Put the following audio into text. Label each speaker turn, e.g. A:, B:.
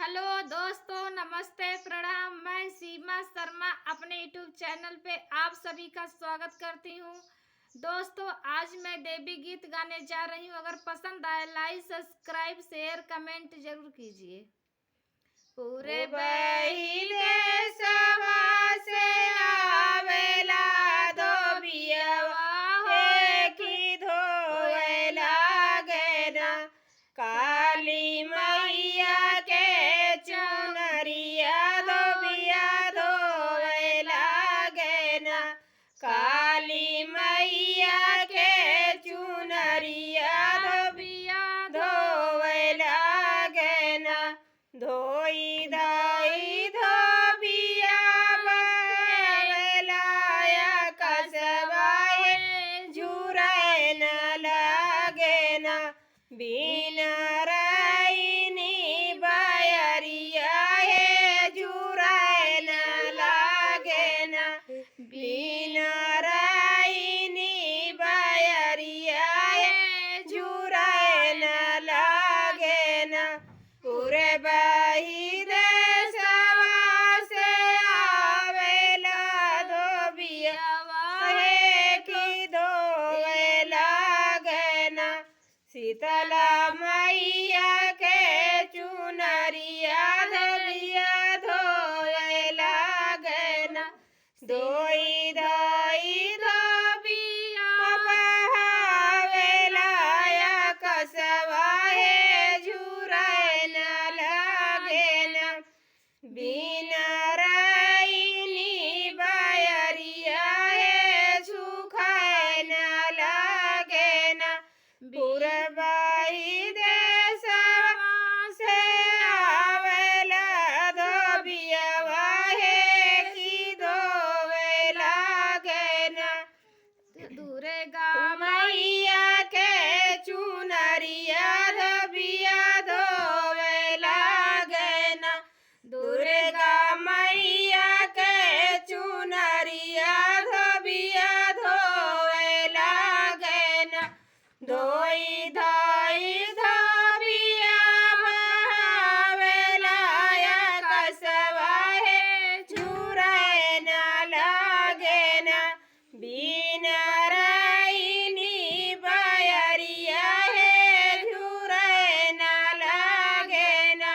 A: Hello दोस्तों, नमस्ते, प्रणाम। मैं सीमा शर्मा अपने यूट्यूब चैनल पे आप सभी का स्वागत करती हूँ। दोस्तों, आज मैं देवी गीत गाने जा रही हूँ। अगर पसंद आए लाइक सब्सक्राइब शेयर कमेंट जरूर कीजिए। पूरे
B: बही देशवा से आवेला धोबियवा देखी धोवे लागे ना काली मैया के चुनरिया धोबिया धोवे लागे ना काली मैया के चुनरिया धोबिया धोवे लागे ना धोई धाई धोबिया बहलाया कसवाए जुरे न लागे ना बिना रईनी बयरिया है जुरे न लागे ना बिना रईनी बयरिया है जुरे न लागे ना पूरे बही देशवा से आवेला धोबियवा है कि धोवे लागे ना शीतला मैया के चुनरिया धोबिया धोवे लागे ना धोई धाई धोबिया बहावेला या कसवा है झुरे न लागे ना बिना रईनी बयरिया है सुखाए न लागे ना पूरबाई देशवा से आवेला धोबियवा है कि धोवे लागे ना
A: दुर्गा
B: मैया के चुनरिया धोबिया धोवे लागे ना दुर्गा मैया के चुनरिया धोबिया धोवे लागे ना धोई धाई धोबिया बहावेला या कसवा है झुरे न लागे ना बिना रईनी बयरिया है झुरे न लागे ना